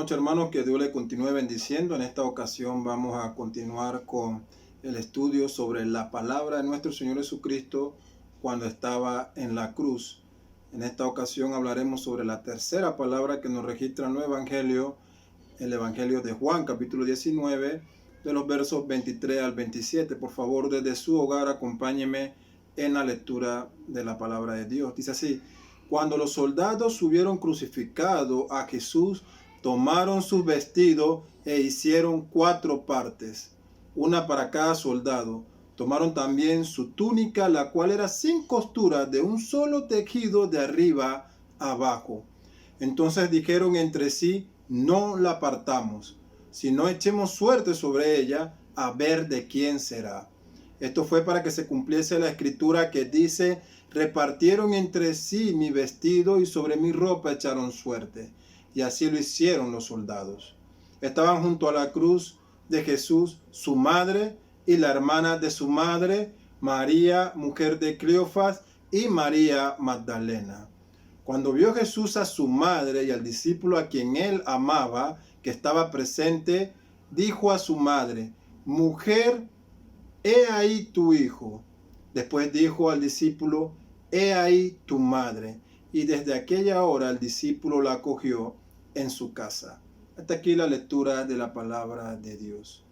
noches, hermanos, que Dios le continúe bendiciendo. En esta ocasión vamos a continuar con el estudio sobre la palabra de nuestro Señor Jesucristo cuando estaba en la cruz. En esta ocasión hablaremos sobre la tercera palabra que nos registra en el Evangelio de Juan, capítulo 19, de los versos 23 al 27. Por favor, desde su hogar, acompáñeme en la lectura de la palabra de Dios. Dice así: cuando los soldados hubieron crucificado a Jesús, tomaron sus vestidos e hicieron 4 partes, una para cada soldado. Tomaron también su túnica, la cual era sin costura, de un solo tejido de arriba abajo. Entonces dijeron entre sí: no la partamos, sino echemos suerte sobre ella, a ver de quién será. Esto fue para que se cumpliese la escritura que dice: repartieron entre sí mi vestido y sobre mi ropa echaron suerte. Y así lo hicieron los soldados. Estaban junto a la cruz de Jesús su madre y la hermana de su madre, María, mujer de Cleofas, y María Magdalena. Cuando vio Jesús a su madre y al discípulo a quien él amaba, que estaba presente, dijo a su madre: mujer, he ahí tu hijo. Después dijo al discípulo: he ahí tu madre. Y desde aquella hora el discípulo la acogió en su casa. Hasta aquí la lectura de la palabra de Dios.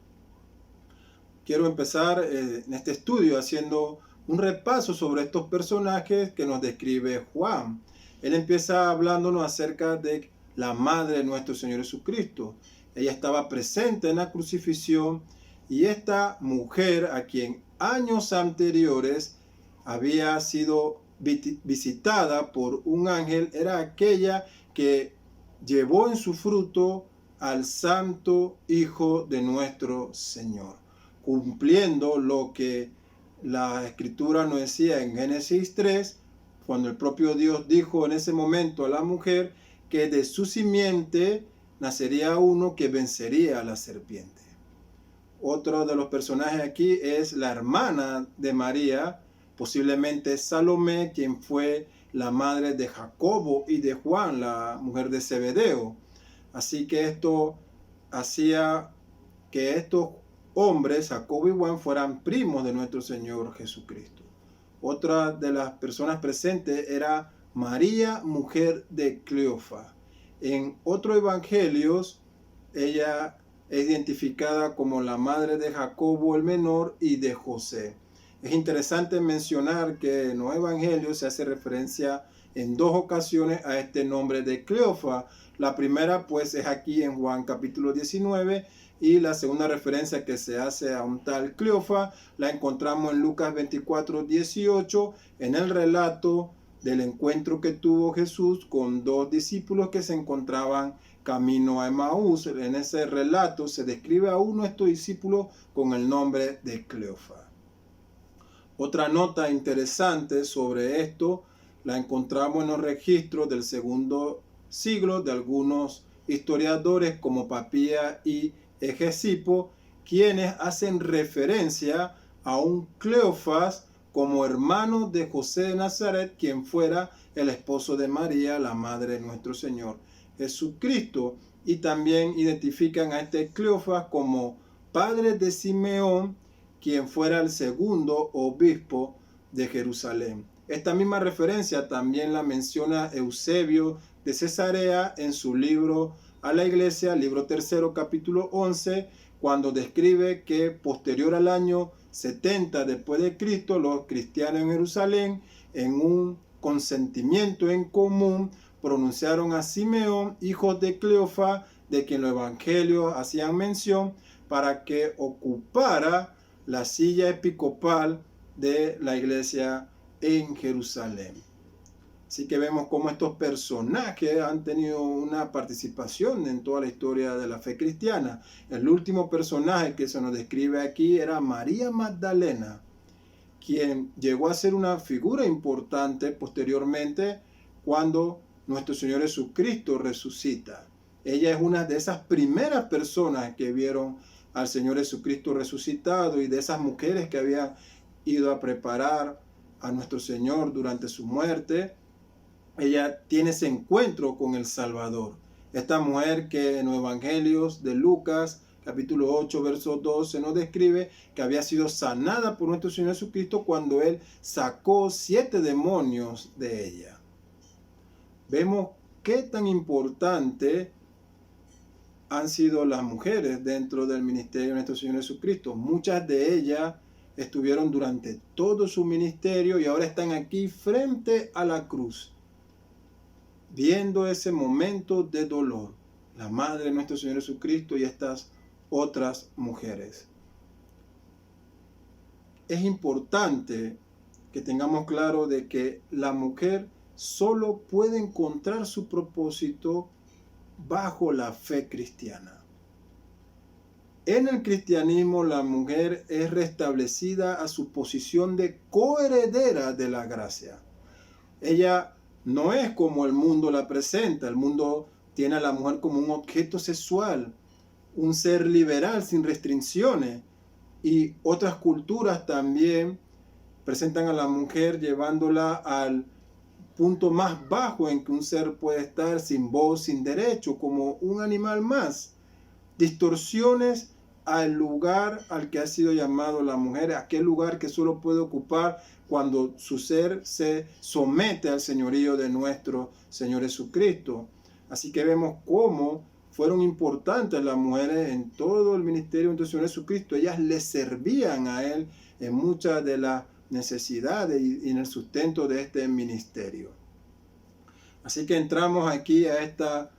Quiero empezar en este estudio haciendo un repaso sobre estos personajes que nos describe Juan. Él empieza hablándonos acerca de la madre de nuestro Señor Jesucristo. Ella estaba presente en la crucifixión, y esta mujer, a quien años anteriores había sido visitada por un ángel, era aquella que llevó en su fruto al Santo Hijo de nuestro Señor, cumpliendo lo que la Escritura nos decía en Génesis 3, cuando el propio Dios dijo en ese momento a la mujer que de su simiente nacería uno que vencería a la serpiente. Otro de los personajes aquí es la hermana de María, posiblemente Salomé, quien fue la madre de Jacobo y de Juan, la mujer de Zebedeo. Así que esto hacía que estos hombres, Jacobo y Juan, fueran primos de nuestro Señor Jesucristo. Otra de las personas presentes era María, mujer de Cleofas. En otros evangelios, ella es identificada como la madre de Jacobo el menor y de José. Es interesante mencionar que en los evangelios se hace referencia en 2 ocasiones a este nombre de Cleofas. La primera pues es aquí en Juan capítulo 19, y la segunda referencia que se hace a un tal Cleofas la encontramos en Lucas 24, 18, en el relato del encuentro que tuvo Jesús con 2 discípulos que se encontraban camino a Emaús. En ese relato se describe a uno de estos discípulos con el nombre de Cleofas. Otra nota interesante sobre esto la encontramos en los registros del segundo siglo de algunos historiadores como Papía y Hegesipo, quienes hacen referencia a un Cleofas como hermano de José de Nazaret, quien fuera el esposo de María, la madre de nuestro Señor Jesucristo. Y también identifican a este Cleofas como padre de Simeón, quien fuera el segundo obispo de Jerusalén. Esta misma referencia también la menciona Eusebio de Cesarea en su libro a la iglesia, libro 3, capítulo 11, cuando describe que posterior al año 70 después de Cristo, los cristianos en Jerusalén, en un consentimiento en común, pronunciaron a Simeón, hijo de Cleofas, de quien los evangelios hacían mención, para que ocupara la silla episcopal de la iglesia en Jerusalén. Así que vemos cómo estos personajes han tenido una participación en toda la historia de la fe cristiana. El último personaje que se nos describe aquí era María Magdalena, quien llegó a ser una figura importante posteriormente cuando nuestro Señor Jesucristo resucita. Ella es una de esas primeras personas que vieron al Señor Jesucristo resucitado, y de esas mujeres que habían ido a preparar a nuestro Señor durante su muerte. Ella tiene ese encuentro con el Salvador. Esta mujer que en los evangelios de Lucas, capítulo 8, verso 12, nos describe que había sido sanada por nuestro Señor Jesucristo cuando Él sacó 7 demonios de ella. Vemos qué tan importante han sido las mujeres dentro del ministerio de nuestro Señor Jesucristo. Muchas de ellas estuvieron durante todo su ministerio y ahora están aquí frente a la cruz, viendo ese momento de dolor. La madre de nuestro Señor Jesucristo y estas otras mujeres. Es importante que tengamos claro de que la mujer solo puede encontrar su propósito bajo la fe cristiana. En el cristianismo, la mujer es restablecida a su posición de coheredera de la gracia. Ella no es como el mundo la presenta. El mundo tiene a la mujer como un objeto sexual, un ser liberal sin restricciones. Y otras culturas también presentan a la mujer llevándola al punto más bajo en que un ser puede estar, sin voz, sin derecho, como un animal más. Distorsiones al lugar al que ha sido llamado la mujer, aquel lugar que solo puede ocupar cuando su ser se somete al señorío de nuestro Señor Jesucristo. Así que vemos cómo fueron importantes las mujeres en todo el ministerio de nuestro Señor Jesucristo. Ellas le servían a Él en muchas de las necesidades y en el sustento de este ministerio. Así que entramos aquí a esta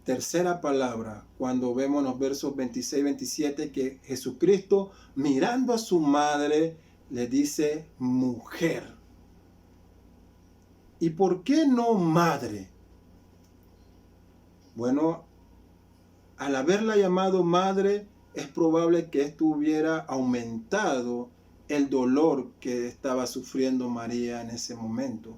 tercera palabra cuando vemos los versos 26 y 27 que Jesucristo, mirando a su madre, le dice mujer. ¿Y por qué no madre? Bueno, al haberla llamado madre, es probable que esto hubiera aumentado el dolor que estaba sufriendo María en ese momento.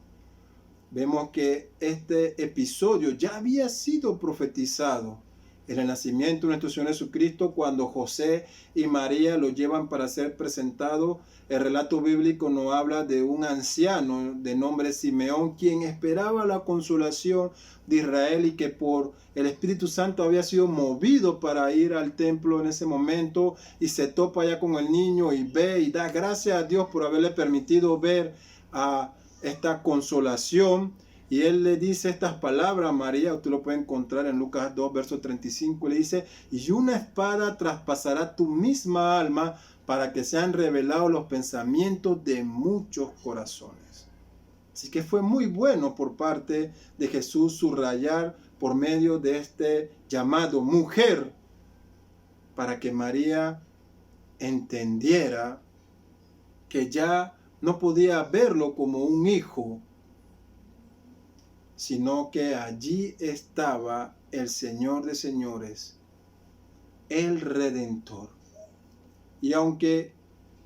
Vemos que este episodio ya había sido profetizado en el nacimiento de nuestro Señor Jesucristo cuando José y María lo llevan para ser presentado. El relato bíblico nos habla de un anciano de nombre Simeón, quien esperaba la consolación de Israel y que por el Espíritu Santo había sido movido para ir al templo en ese momento y se topa ya con el niño y ve y da gracias a Dios por haberle permitido ver a esta consolación, y él le dice estas palabras a María. Usted lo puede encontrar en Lucas 2, verso 35, le dice: y una espada traspasará tu misma alma para que sean revelados los pensamientos de muchos corazones. Así que fue muy bueno por parte de Jesús subrayar por medio de este llamado mujer, para que María entendiera que ya no podía verlo como un hijo, sino que allí estaba el Señor de señores, el Redentor. Y aunque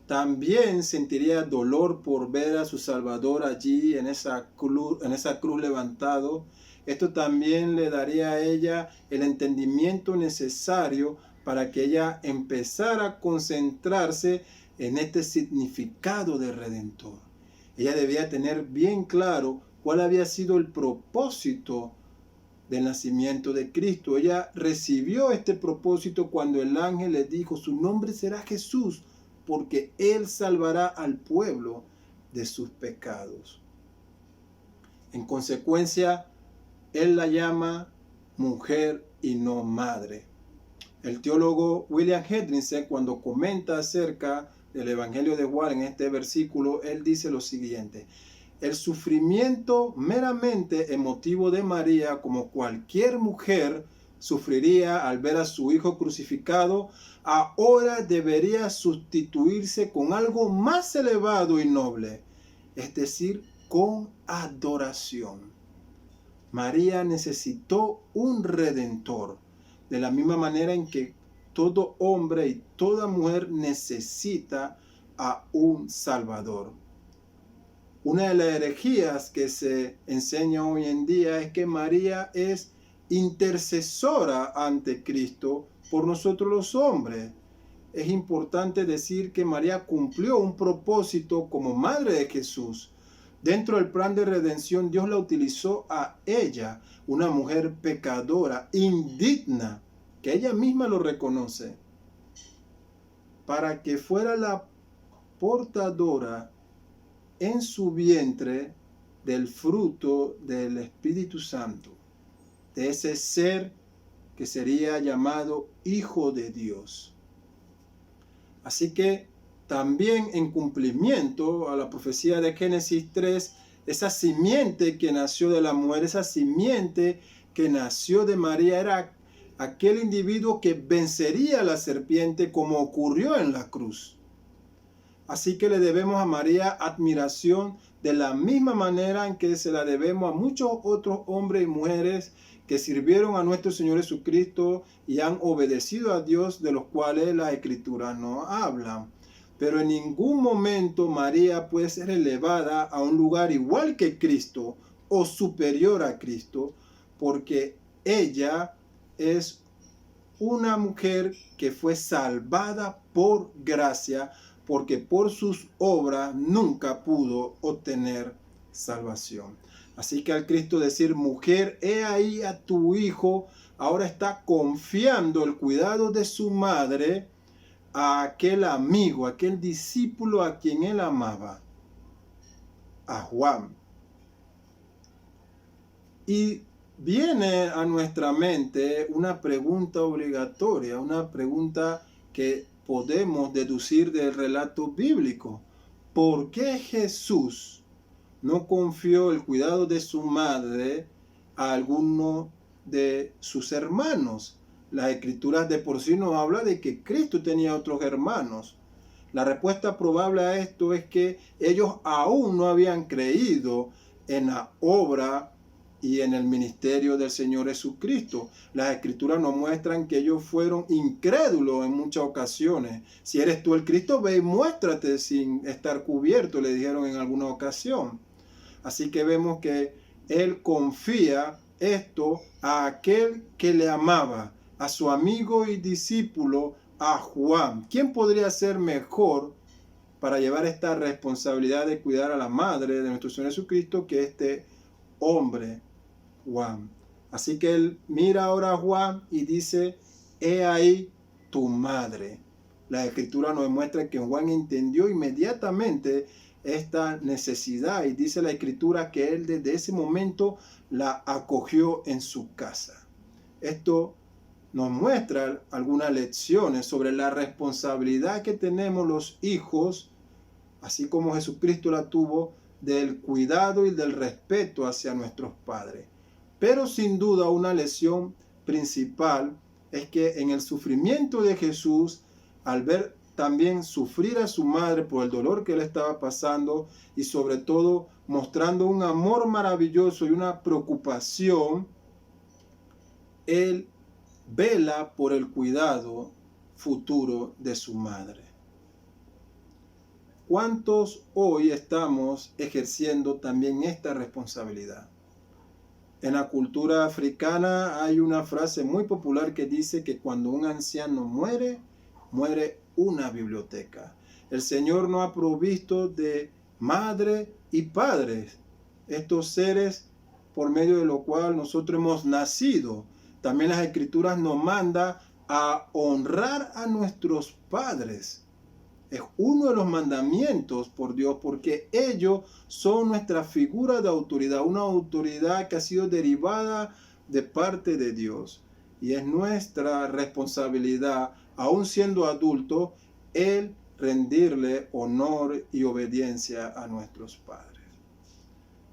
también sentiría dolor por ver a su Salvador allí en esa cruz levantado, esto también le daría a ella el entendimiento necesario para que ella empezara a concentrarse en este significado de Redentor. Ella debía tener bien claro cuál había sido el propósito del nacimiento de Cristo. Ella recibió este propósito cuando el ángel le dijo: su nombre será Jesús, porque Él salvará al pueblo de sus pecados. En consecuencia, Él la llama mujer y no madre. El teólogo William Hendriksen, cuando comenta acerca del Evangelio de Juan en este versículo, él dice lo siguiente: el sufrimiento meramente emotivo de María, como cualquier mujer sufriría al ver a su hijo crucificado, ahora debería sustituirse con algo más elevado y noble, es decir, con adoración. María necesitó un redentor, de la misma manera en que todo hombre y toda mujer necesita a un Salvador. Una de las herejías que se enseña hoy en día es que María es intercesora ante Cristo por nosotros los hombres. Es importante decir que María cumplió un propósito como madre de Jesús, Dentro del plan de redención, Dios la utilizó a ella, una mujer pecadora, indigna, que ella misma lo reconoce, para que fuera la portadora en su vientre del fruto del Espíritu Santo, de ese ser que sería llamado Hijo de Dios. Así que también en cumplimiento a la profecía de Génesis 3, esa simiente que nació de la mujer, esa simiente que nació de María, era aquel individuo que vencería a la serpiente como ocurrió en la cruz. Así que le debemos a María admiración de la misma manera en que se la debemos a muchos otros hombres y mujeres que sirvieron a nuestro Señor Jesucristo y han obedecido a Dios, de los cuales las Escrituras no hablan. Pero en ningún momento María puede ser elevada a un lugar igual que Cristo o superior a Cristo, porque ella es una mujer que fue salvada por gracia, porque por sus obras nunca pudo obtener salvación. Así que al Cristo decir, mujer, he ahí a tu hijo, ahora está confiando el cuidado de su madre a aquel amigo, aquel discípulo a quien él amaba, a Juan. Y viene a nuestra mente una pregunta obligatoria, una pregunta que podemos deducir del relato bíblico. ¿Por qué Jesús no confió el cuidado de su madre a alguno de sus hermanos? Las Escrituras de por sí nos hablan de que Cristo tenía otros hermanos. La respuesta probable a esto es que ellos aún no habían creído en la obra y en el ministerio del Señor Jesucristo. Las Escrituras nos muestran que ellos fueron incrédulos en muchas ocasiones. Si eres tú el Cristo, ve y muéstrate sin estar cubierto, le dijeron en alguna ocasión. Así que vemos que él confía esto a aquel que le amaba, a su amigo y discípulo, a Juan. ¿Quién podría ser mejor para llevar esta responsabilidad de cuidar a la madre de nuestro Señor Jesucristo que este hombre, Juan? Así que él mira ahora a Juan y dice, he ahí tu madre. La Escritura nos muestra que Juan entendió inmediatamente esta necesidad y dice la Escritura que él desde ese momento la acogió en su casa. Esto nos muestra algunas lecciones sobre la responsabilidad que tenemos los hijos, así como Jesucristo la tuvo, del cuidado y del respeto hacia nuestros padres. Pero sin duda una lección principal es que en el sufrimiento de Jesús, al ver también sufrir a su madre por el dolor que él estaba pasando y sobre todo mostrando un amor maravilloso y una preocupación, él vela por el cuidado futuro de su madre. ¿Cuántos hoy estamos ejerciendo también esta responsabilidad? En la cultura africana hay una frase muy popular que dice que cuando un anciano muere, muere una biblioteca. El Señor nos ha provisto de madre y padres, estos seres por medio de lo cual nosotros hemos nacido. También las Escrituras nos manda a honrar a nuestros padres. Es uno de los mandamientos por Dios, porque ellos son nuestra figura de autoridad, una autoridad que ha sido derivada de parte de Dios. Y es nuestra responsabilidad, aun siendo adultos, el rendirle honor y obediencia a nuestros padres.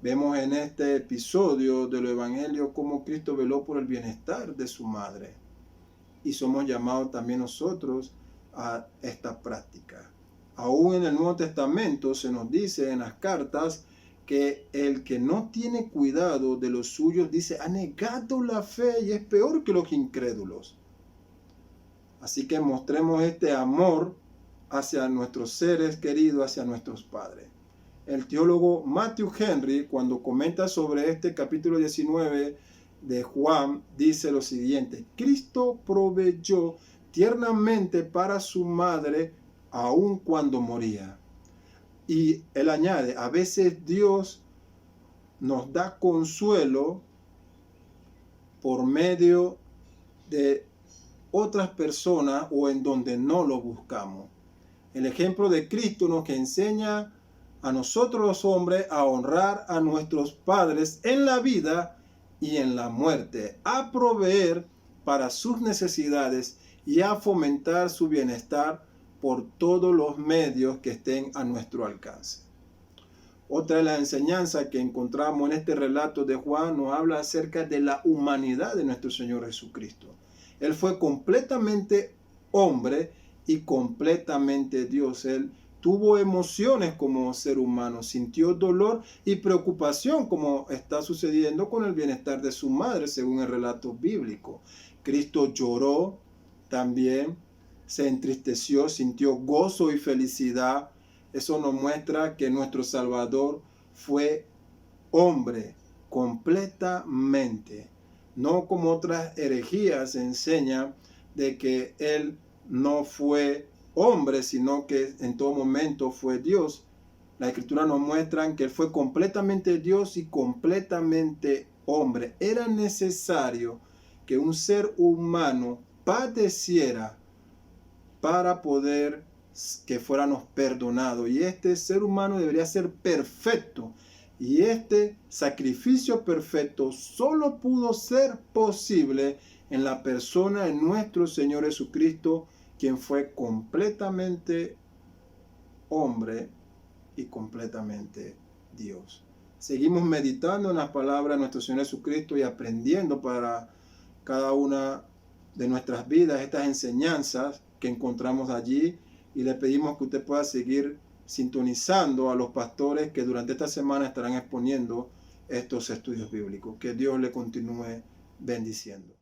Vemos en este episodio del Evangelio cómo Cristo veló por el bienestar de su madre. Y somos llamados también nosotros a esta práctica. Aún en el Nuevo Testamento se nos dice en las cartas que el que no tiene cuidado de los suyos, dice, ha negado la fe y es peor que los incrédulos. Así que mostremos este amor hacia nuestros seres queridos, hacia nuestros padres. El teólogo Matthew Henry, cuando comenta sobre este capítulo 19 de Juan, dice lo siguiente: Cristo proveyó tiernamente para su madre aun cuando moría. Y él añade, a veces Dios nos da consuelo por medio de otras personas o en donde no lo buscamos. El ejemplo de Cristo nos enseña a nosotros los hombres a honrar a nuestros padres en la vida y en la muerte, a proveer para sus necesidades y a fomentar su bienestar por todos los medios que estén a nuestro alcance. Otra de las enseñanzas que encontramos en este relato de Juan nos habla acerca de la humanidad de nuestro Señor Jesucristo. Él fue completamente hombre y completamente Dios. Él tuvo emociones como ser humano, sintió dolor y preocupación como está sucediendo con el bienestar de su madre, según el relato bíblico. Cristo lloró también, se entristeció, sintió gozo y felicidad. Eso nos muestra que nuestro Salvador fue hombre completamente. No como otras herejías enseñan de que Él no fue hombre, sino que en todo momento fue Dios. La Escritura nos muestra que Él fue completamente Dios y completamente hombre. Era necesario que un ser humano padeciera para poder que fuéramos perdonados. Y este ser humano debería ser perfecto. Y este sacrificio perfecto solo pudo ser posible en la persona de nuestro Señor Jesucristo, quien fue completamente hombre y completamente Dios. Seguimos meditando en las palabras de nuestro Señor Jesucristo y aprendiendo para cada una de nuestras vidas estas enseñanzas que encontramos allí, y le pedimos que usted pueda seguir sintonizando a los pastores que durante esta semana estarán exponiendo estos estudios bíblicos. Que Dios le continúe bendiciendo.